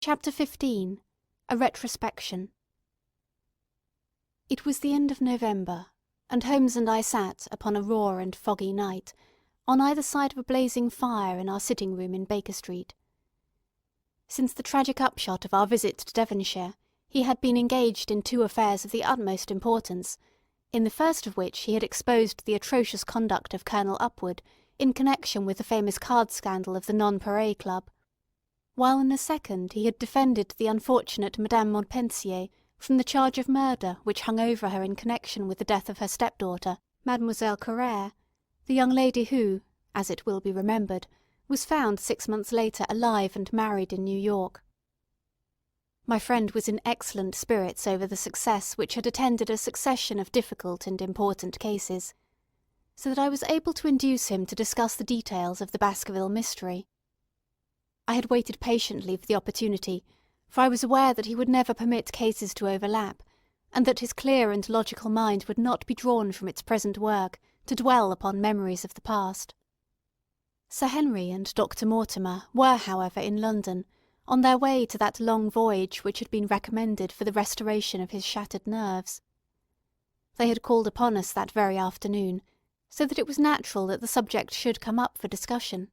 Chapter 15. A Retrospection. It was the end of November, and Holmes and I sat, upon a raw and foggy night, on either side of a blazing fire in our sitting-room in Baker Street. Since the tragic upshot of our visit to Devonshire, he had been engaged in two affairs of the utmost importance, in the first of which he had exposed the atrocious conduct of Colonel Upward in connection with the famous card scandal of the Nonpareil Club, while in the second he had defended the unfortunate Madame Montpensier from the charge of murder which hung over her in connection with the death of her stepdaughter, Mademoiselle Carrère, the young lady who, as it will be remembered, was found 6 months later alive and married in New York. My friend was in excellent spirits over the success which had attended a succession of difficult and important cases, so that I was able to induce him to discuss the details of the Baskerville mystery. I had waited patiently for the opportunity, for I was aware that he would never permit cases to overlap, and that his clear and logical mind would not be drawn from its present work to dwell upon memories of the past. Sir Henry and Dr. Mortimer were, however, in London, on their way to that long voyage which had been recommended for the restoration of his shattered nerves. They had called upon us that very afternoon, so that it was natural that the subject should come up for discussion.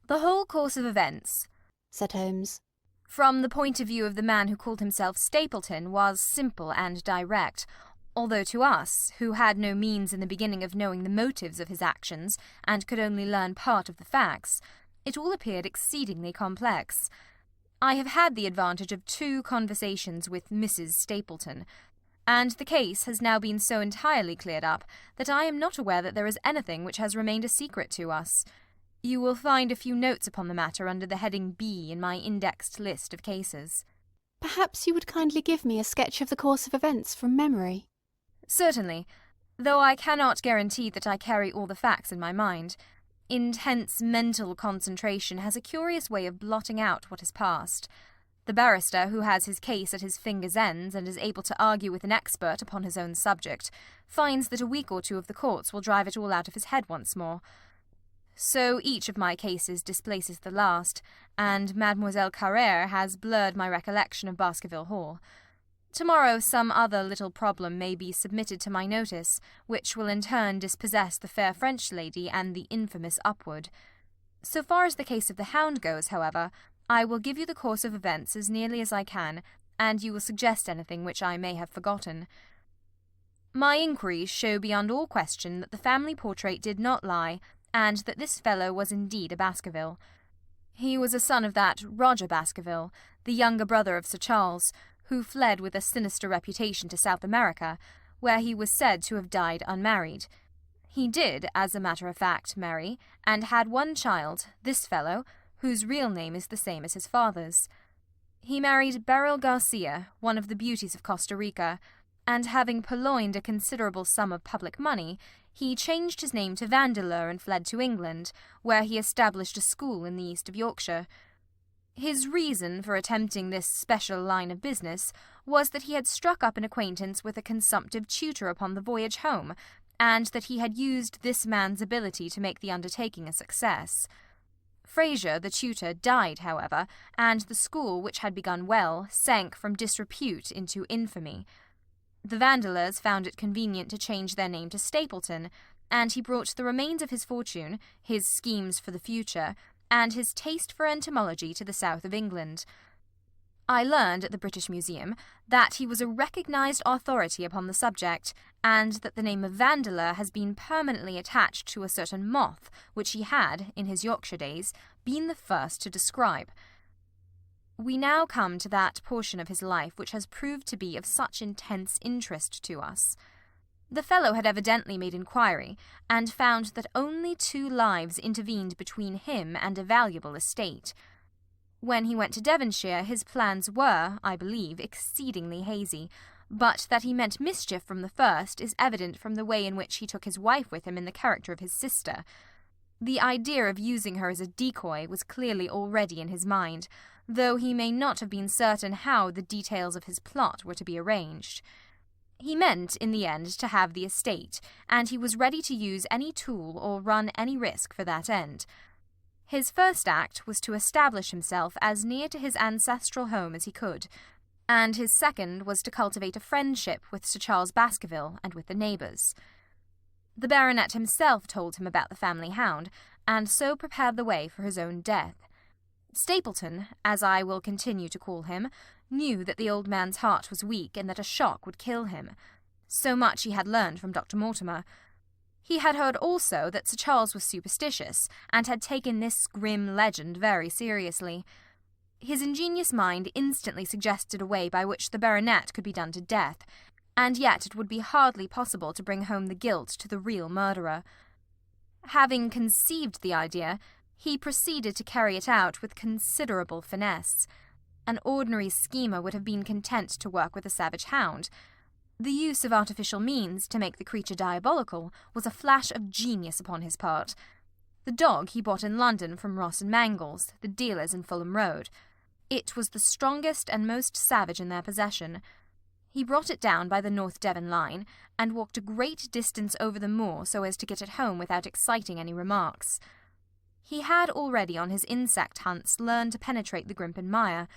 "The whole course of events," said Holmes, "from the point of view of the man who called himself Stapleton, was simple and direct, although to us, who had no means in the beginning of knowing the motives of his actions, and could only learn part of the facts, it all appeared exceedingly complex. I have had the advantage of 2 conversations with Mrs. Stapleton, and the case has now been so entirely cleared up that I am not aware that there is anything which has remained a secret to us. You will find a few notes upon the matter under the heading B in my indexed list of cases." "Perhaps you would kindly give me a sketch of the course of events from memory?" "Certainly, though I cannot guarantee that I carry all the facts in my mind. Intense mental concentration has a curious way of blotting out what has passed. The barrister who has his case at his fingers' ends and is able to argue with an expert upon his own subject finds that a week or 2 of the courts will drive it all out of his head once more. So each of my cases displaces the last, and Mademoiselle Carrère has blurred my recollection of Baskerville Hall. Tomorrow some other little problem may be submitted to my notice, which will in turn dispossess the fair French lady and the infamous Upward. So far as the case of the Hound goes, however, I will give you the course of events as nearly as I can, and you will suggest anything which I may have forgotten. My inquiries show beyond all question that the family portrait did not lie, and that this fellow was indeed a Baskerville. He was a son of that Roger Baskerville, the younger brother of Sir Charles, who fled with a sinister reputation to South America, where he was said to have died unmarried. He did, as a matter of fact, marry, and had 1 child, this fellow, whose real name is the same as his father's. He married Beryl Garcia, one of the beauties of Costa Rica, and having purloined a considerable sum of public money, he changed his name to Vandeleur and fled to England, where he established a school in the east of Yorkshire. His reason for attempting this special line of business was that he had struck up an acquaintance with a consumptive tutor upon the voyage home, and that he had used this man's ability to make the undertaking a success. Fraser, the tutor, died, however, and the school, which had begun well, sank from disrepute into infamy. The Vandeleurs found it convenient to change their name to Stapleton, and he brought the remains of his fortune, his schemes for the future, and his taste for entomology to the south of England. I learned at the British Museum that he was a recognised authority upon the subject, and that the name of Vandeleur has been permanently attached to a certain moth which he had, in his Yorkshire days, been the first to describe. We now come to that portion of his life which has proved to be of such intense interest to us. The fellow had evidently made inquiry, and found that only 2 lives intervened between him and a valuable estate. When he went to Devonshire, his plans were, I believe, exceedingly hazy, but that he meant mischief from the first is evident from the way in which he took his wife with him in the character of his sister. The idea of using her as a decoy was clearly already in his mind, though he may not have been certain how the details of his plot were to be arranged. He meant, in the end, to have the estate, and he was ready to use any tool or run any risk for that end. His first act was to establish himself as near to his ancestral home as he could, and his second was to cultivate a friendship with Sir Charles Baskerville and with the neighbours. The baronet himself told him about the family hound, and so prepared the way for his own death. Stapleton, as I will continue to call him, knew that the old man's heart was weak and that a shock would kill him. So much he had learned from Dr. Mortimer. He had heard also that Sir Charles was superstitious, and had taken this grim legend very seriously. His ingenious mind instantly suggested a way by which the baronet could be done to death, and yet it would be hardly possible to bring home the guilt to the real murderer. Having conceived the idea, he proceeded to carry it out with considerable finesse. An ordinary schemer would have been content to work with a savage hound. The use of artificial means to make the creature diabolical was a flash of genius upon his part. The dog he bought in London from Ross and Mangles, the dealers in Fulham Road. It was the strongest and most savage in their possession. He brought it down by the North Devon line, and walked a great distance over the moor so as to get it home without exciting any remarks. He had already on his insect hunts learned to penetrate the Grimpen Mire,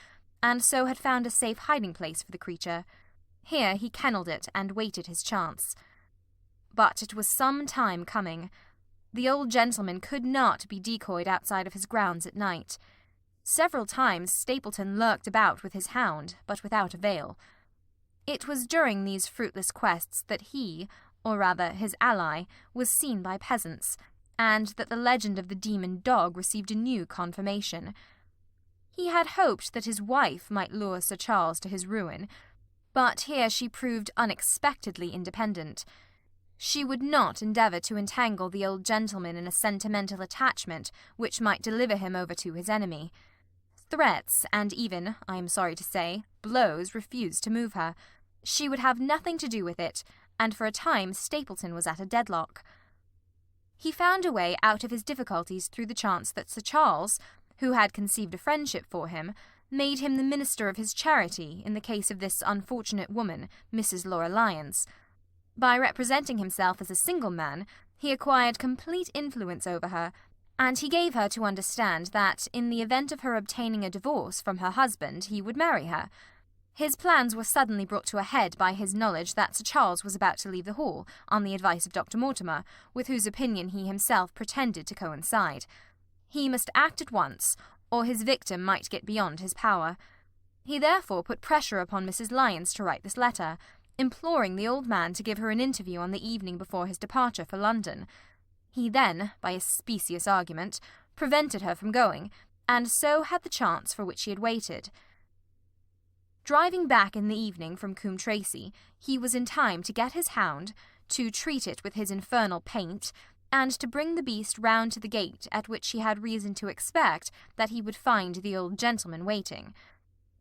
and so had found a safe hiding-place for the creature. Here he kennelled it and waited his chance. But it was some time coming. The old gentleman could not be decoyed outside of his grounds at night. Several times Stapleton lurked about with his hound, but without avail. It was during these fruitless quests that he, or rather his ally, was seen by peasants, and that the legend of the demon dog received a new confirmation. He had hoped that his wife might lure Sir Charles to his ruin, but here she proved unexpectedly independent. She would not endeavour to entangle the old gentleman in a sentimental attachment which might deliver him over to his enemy. Threats, and even, I am sorry to say, blows refused to move her. She would have nothing to do with it, and for a time Stapleton was at a deadlock. He found a way out of his difficulties through the chance that Sir Charles, who had conceived a friendship for him, made him the minister of his charity in the case of this unfortunate woman, Mrs. Laura Lyons. By representing himself as a single man, he acquired complete influence over her, and he gave her to understand that, in the event of her obtaining a divorce from her husband, he would marry her. His plans were suddenly brought to a head by his knowledge that Sir Charles was about to leave the hall, on the advice of Dr. Mortimer, with whose opinion he himself pretended to coincide. He must act at once, or his victim might get beyond his power. He therefore put pressure upon Mrs. Lyons to write this letter, imploring the old man to give her an interview on the evening before his departure for London. He then, by a specious argument, prevented her from going, and so had the chance for which he had waited. Driving back in the evening from Coombe Tracy, he was in time to get his hound, to treat it with his infernal paint, and to bring the beast round to the gate at which he had reason to expect that he would find the old gentleman waiting.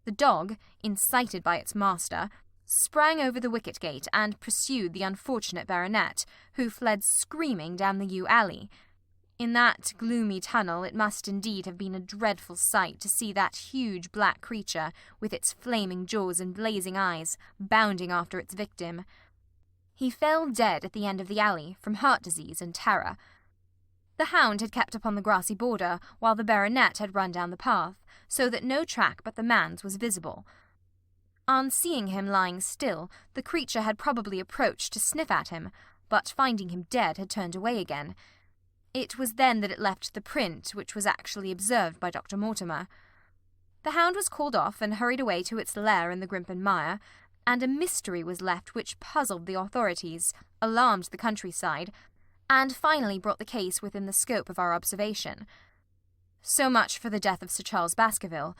The dog, incited by its master, sprang over the wicket-gate and pursued the unfortunate baronet, who fled screaming down the yew alley. In that gloomy tunnel it must indeed have been a dreadful sight to see that huge black creature, with its flaming jaws and blazing eyes, bounding after its victim. He fell dead at the end of the alley, from heart disease and terror. The hound had kept upon the grassy border, while the baronet had run down the path, so that no track but the man's was visible. On seeing him lying still, the creature had probably approached to sniff at him, but finding him dead had turned away again. It was then that it left the print which was actually observed by Dr. Mortimer. The hound was called off and hurried away to its lair in the Grimpen Mire, and a mystery was left which puzzled the authorities, alarmed the countryside, and finally brought the case within the scope of our observation. So much for the death of Sir Charles Baskerville.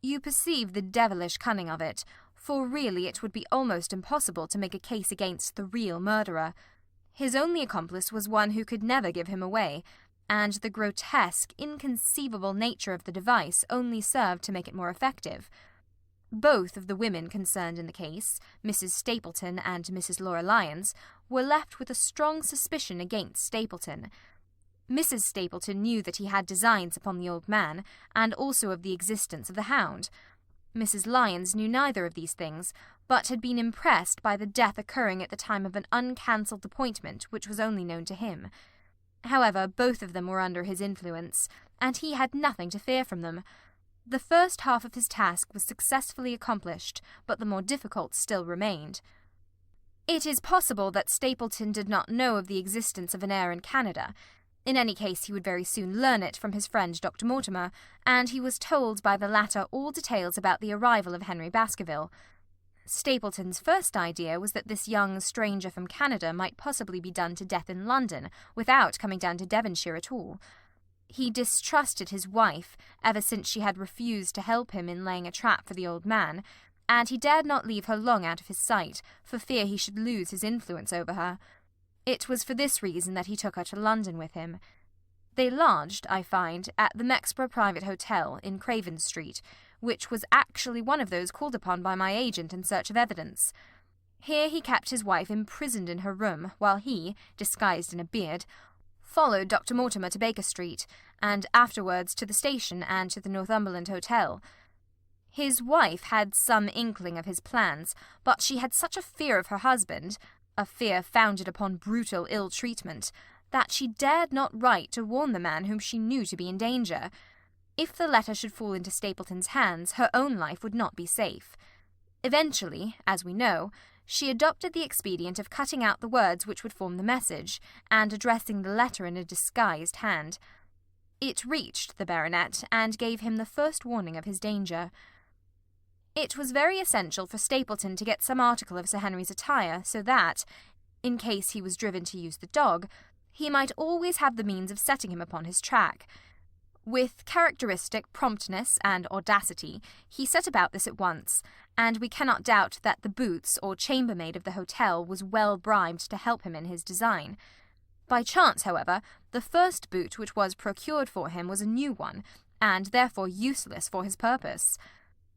You perceive the devilish cunning of it, for really it would be almost impossible to make a case against the real murderer. His only accomplice was one who could never give him away, and the grotesque, inconceivable nature of the device only served to make it more effective. Both of the women concerned in the case, Mrs. Stapleton and Mrs. Laura Lyons, were left with a strong suspicion against Stapleton. Mrs. Stapleton knew that he had designs upon the old man, and also of the existence of the hound. Mrs. Lyons knew neither of these things, but had been impressed by the death occurring at the time of an uncancelled appointment which was only known to him. However, both of them were under his influence, and he had nothing to fear from them. The first half of his task was successfully accomplished, but the more difficult still remained. It is possible that Stapleton did not know of the existence of an heir in Canada. In any case, he would very soon learn it from his friend Dr. Mortimer, and he was told by the latter all details about the arrival of Henry Baskerville. Stapleton's first idea was that this young stranger from Canada might possibly be done to death in London without coming down to Devonshire at all. He distrusted his wife, ever since she had refused to help him in laying a trap for the old man, and he dared not leave her long out of his sight, for fear he should lose his influence over her. It was for this reason that he took her to London with him. They lodged, I find, at the Mexborough Private Hotel in Craven Street, which was actually one of those called upon by my agent in search of evidence. Here he kept his wife imprisoned in her room, while he, disguised in a beard, followed Dr. Mortimer to Baker Street, and afterwards to the station and to the Northumberland Hotel. His wife had some inkling of his plans, but she had such a fear of her husband, a fear founded upon brutal ill-treatment, that she dared not write to warn the man whom she knew to be in danger. If the letter should fall into Stapleton's hands, her own life would not be safe. Eventually, as we know, she adopted the expedient of cutting out the words which would form the message, and addressing the letter in a disguised hand. It reached the baronet, and gave him the first warning of his danger. It was very essential for Stapleton to get some article of Sir Henry's attire, so that, in case he was driven to use the dog, he might always have the means of setting him upon his track. With characteristic promptness and audacity, he set about this at once, and we cannot doubt that the boots or chambermaid of the hotel was well bribed to help him in his design. By chance, however, the first boot which was procured for him was a new one, and therefore useless for his purpose.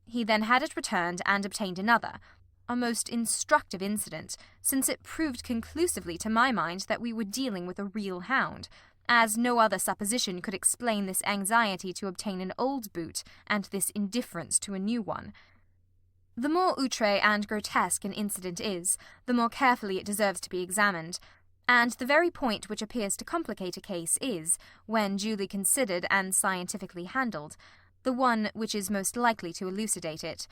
He then had it returned and obtained another, a most instructive incident, since it proved conclusively to my mind that we were dealing with a real hound, as no other supposition could explain this anxiety to obtain an old boot and this indifference to a new one. The more outré and grotesque an incident is, the more carefully it deserves to be examined, and the very point which appears to complicate a case is, when duly considered and scientifically handled, the one which is most likely to elucidate it.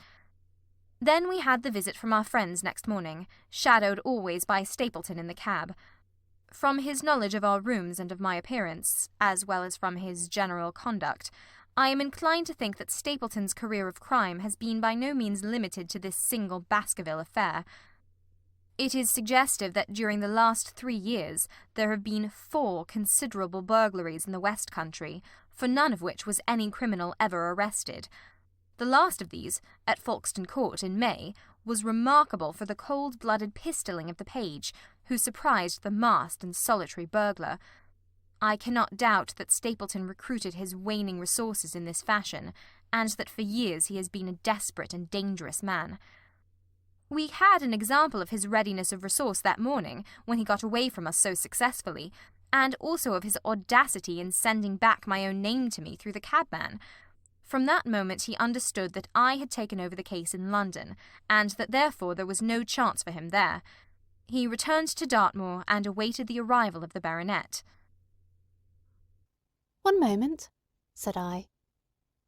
Then we had the visit from our friends next morning, shadowed always by Stapleton in the cab. From his knowledge of our rooms and of my appearance, as well as from his general conduct, I am inclined to think that Stapleton's career of crime has been by no means limited to this single Baskerville affair. It is suggestive that during the last 3 years there have been 4 considerable burglaries in the West Country, for none of which was any criminal ever arrested. The last of these, at Folkestone Court in May, was remarkable for the cold-blooded pistoling of the page, who surprised the masked and solitary burglar. I cannot doubt that Stapleton recruited his waning resources in this fashion, and that for years he has been a desperate and dangerous man. We had an example of his readiness of resource that morning, when he got away from us so successfully, and also of his audacity in sending back my own name to me through the cabman. From that moment he understood that I had taken over the case in London, and that therefore there was no chance for him there. He returned to Dartmoor and awaited the arrival of the baronet. "One moment," said I.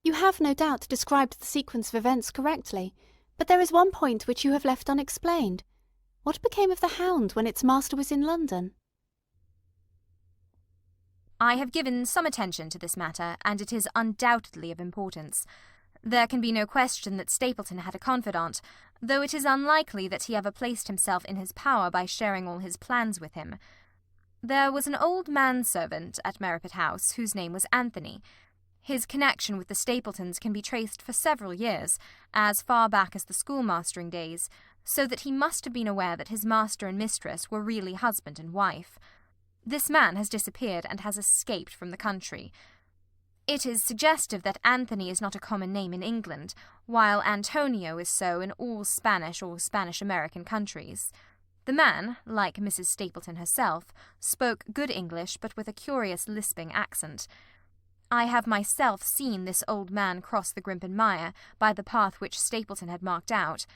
"You have no doubt described the sequence of events correctly, but there is one point which you have left unexplained. What became of the hound when its master was in London?" I have given some attention to this matter, and it is undoubtedly of importance. There can be no question that Stapleton had a confidant, though it is unlikely that he ever placed himself in his power by sharing all his plans with him. There was an old manservant at Merripit House whose name was Anthony. His connection with the Stapletons can be traced for several years, as far back as the schoolmastering days, so that he must have been aware that his master and mistress were really husband and wife. This man has disappeared and has escaped from the country. It is suggestive that Anthony is not a common name in England, while Antonio is so in all Spanish or Spanish-American countries. The man, like Mrs. Stapleton herself, spoke good English but with a curious lisping accent. I have myself seen this old man cross the Grimpen Mire by the path which Stapleton had marked out.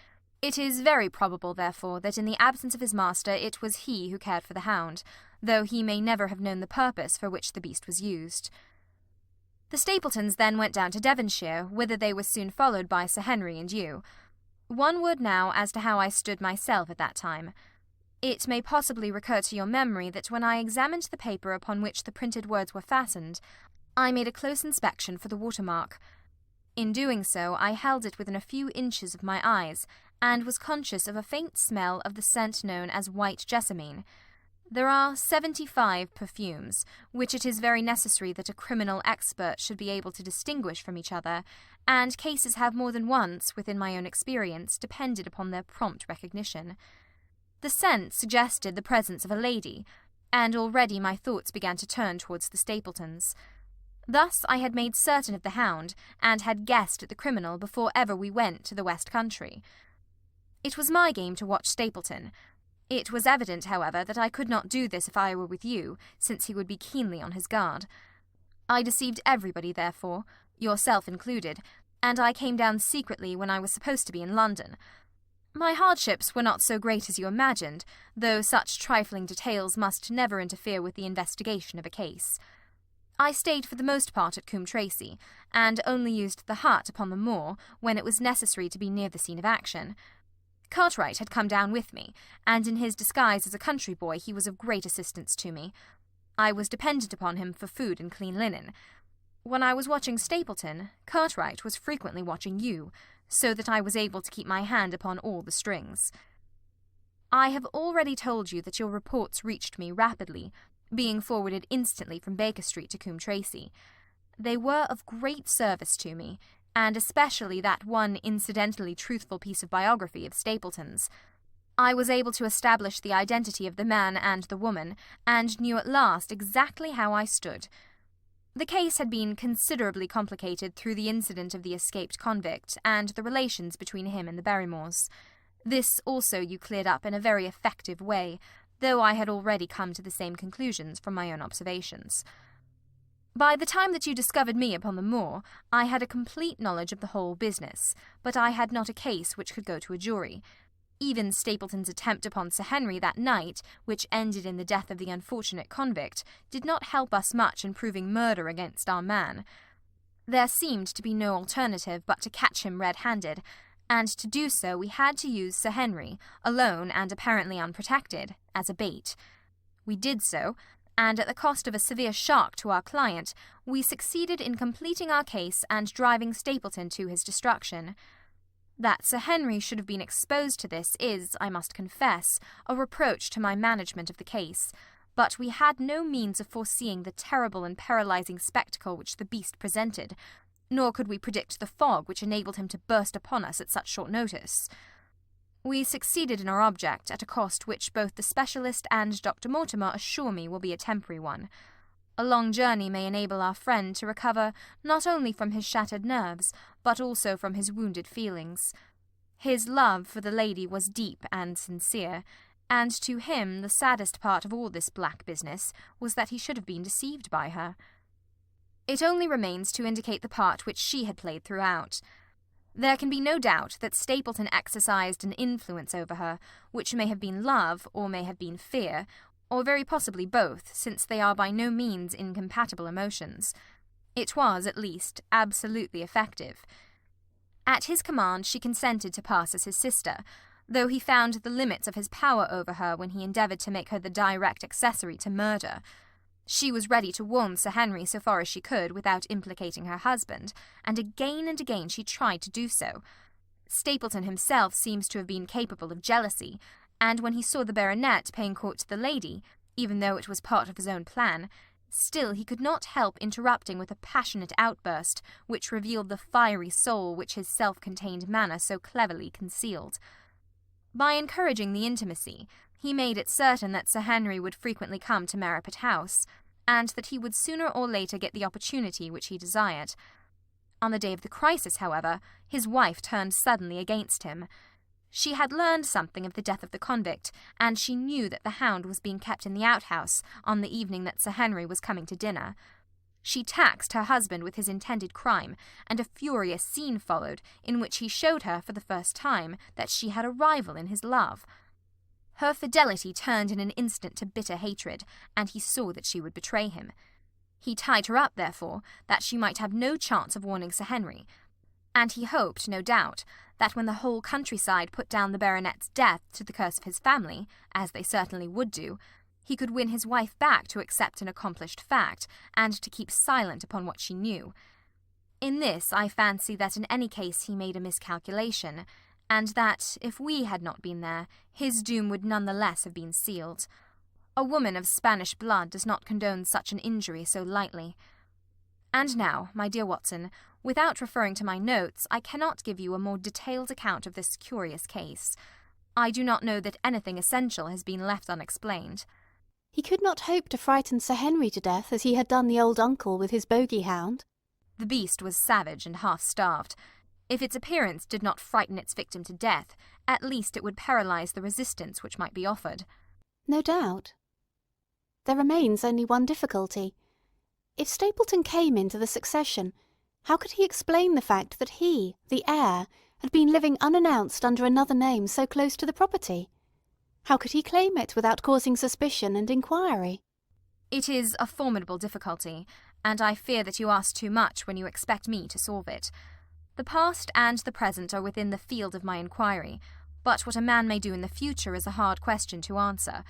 It is very probable, therefore, that in the absence of his master it was he who cared for the hound, though he may never have known the purpose for which the beast was used. The Stapletons then went down to Devonshire, whither they were soon followed by Sir Henry and you. One word now as to how I stood myself at that time. It may possibly recur to your memory that when I examined the paper upon which the printed words were fastened, I made a close inspection for the watermark. In doing so, I held it within a few inches of my eyes, and was conscious of a faint smell of the scent known as white jessamine. There are 75 perfumes, which it is very necessary that a criminal expert should be able to distinguish from each other, and cases have more than once, within my own experience, depended upon their prompt recognition. The scent suggested the presence of a lady, and already my thoughts began to turn towards the Stapletons. Thus I had made certain of the Hound, and had guessed at the criminal before ever we went to the West Country. It was my game to watch Stapleton. It was evident, however, that I could not do this if I were with you, since he would be keenly on his guard. I deceived everybody, therefore, yourself included, and I came down secretly when I was supposed to be in London. My hardships were not so great as you imagined, though such trifling details must never interfere with the investigation of a case. I stayed for the most part at Coombe Tracey, and only used the hut upon the moor when it was necessary to be near the scene of action. Cartwright had come down with me, and in his disguise as a country boy he was of great assistance to me. I was dependent upon him for food and clean linen. When I was watching Stapleton, Cartwright was frequently watching you, so that I was able to keep my hand upon all the strings. I have already told you that your reports reached me rapidly, being forwarded instantly from Baker Street to Coombe Tracey. They were of great service to me, and especially that one incidentally truthful piece of biography of Stapleton's. I was able to establish the identity of the man and the woman, and knew at last exactly how I stood. The case had been considerably complicated through the incident of the escaped convict, and the relations between him and the Barrymores. This also you cleared up in a very effective way, though I had already come to the same conclusions from my own observations. By the time that you discovered me upon the moor, I had a complete knowledge of the whole business, but I had not a case which could go to a jury. Even Stapleton's attempt upon Sir Henry that night, which ended in the death of the unfortunate convict, did not help us much in proving murder against our man. There seemed to be no alternative but to catch him red-handed, and to do so we had to use Sir Henry, alone and apparently unprotected, as a bait. We did so, and at the cost of a severe shock to our client, we succeeded in completing our case and driving Stapleton to his destruction. That Sir Henry should have been exposed to this is, I must confess, a reproach to my management of the case, but we had no means of foreseeing the terrible and paralysing spectacle which the beast presented, nor could we predict the fog which enabled him to burst upon us at such short notice. We succeeded in our object at a cost which both the specialist and Dr. Mortimer assure me will be a temporary one. A long journey may enable our friend to recover not only from his shattered nerves, but also from his wounded feelings. His love for the lady was deep and sincere, and to him the saddest part of all this black business was that he should have been deceived by her. It only remains to indicate the part which she had played throughout. There can be no doubt that Stapleton exercised an influence over her, which may have been love, or may have been fear, or very possibly both, since they are by no means incompatible emotions. It was, at least, absolutely effective. At his command she consented to pass as his sister, though he found the limits of his power over her when he endeavoured to make her the direct accessory to murder. She was ready to warn Sir Henry so far as she could without implicating her husband, and again she tried to do so. Stapleton himself seems to have been capable of jealousy, and when he saw the baronet paying court to the lady, even though it was part of his own plan, still he could not help interrupting with a passionate outburst which revealed the fiery soul which his self-contained manner so cleverly concealed. By encouraging the intimacy, he made it certain that Sir Henry would frequently come to Merripit House, and that he would sooner or later get the opportunity which he desired. On the day of the crisis, however, his wife turned suddenly against him. She had learned something of the death of the convict, and she knew that the Hound was being kept in the outhouse on the evening that Sir Henry was coming to dinner. She taxed her husband with his intended crime, and a furious scene followed, in which he showed her for the first time that she had a rival in his love. Her fidelity turned in an instant to bitter hatred, and he saw that she would betray him. He tied her up, therefore, that she might have no chance of warning Sir Henry, and he hoped, no doubt, that when the whole countryside put down the baronet's death to the curse of his family, as they certainly would do, he could win his wife back to accept an accomplished fact, and to keep silent upon what she knew. In this I fancy that in any case he made a miscalculation, and that, if we had not been there, his doom would none the less have been sealed. A woman of Spanish blood does not condone such an injury so lightly. And now, my dear Watson, without referring to my notes, I cannot give you a more detailed account of this curious case. I do not know that anything essential has been left unexplained. He could not hope to frighten Sir Henry to death as he had done the old uncle with his bogey hound. The beast was savage and half-starved. If its appearance did not frighten its victim to death, at least it would paralyse the resistance which might be offered. No doubt. There remains only one difficulty. If Stapleton came into the succession, how could he explain the fact that he, the heir, had been living unannounced under another name so close to the property? How could he claim it without causing suspicion and inquiry? It is a formidable difficulty, and I fear that you ask too much when you expect me to solve it. The past and the present are within the field of my inquiry, but what a man may do in the future is a hard question to answer.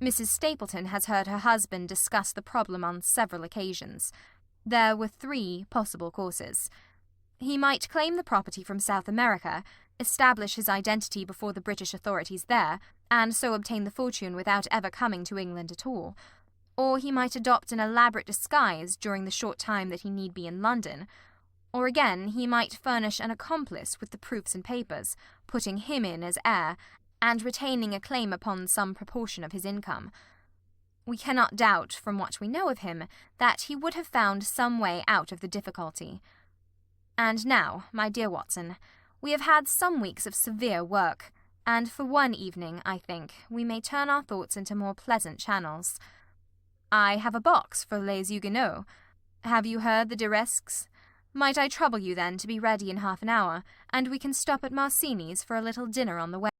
Mrs. Stapleton has heard her husband discuss the problem on several occasions. There were 3 possible courses. He might claim the property from South America, establish his identity before the British authorities there, and so obtain the fortune without ever coming to England at all. Or he might adopt an elaborate disguise during the short time that he need be in London. Or again, he might furnish an accomplice with the proofs and papers, putting him in as heir, and retaining a claim upon some proportion of his income. We cannot doubt, from what we know of him, that he would have found some way out of the difficulty. And now, my dear Watson, we have had some weeks of severe work, and for one evening, I think, we may turn our thoughts into more pleasant channels. I have a box for Les Huguenots. Have you heard the Diresques? Might I trouble you, then, to be ready in half an hour, and we can stop at Marcini's for a little dinner on the way?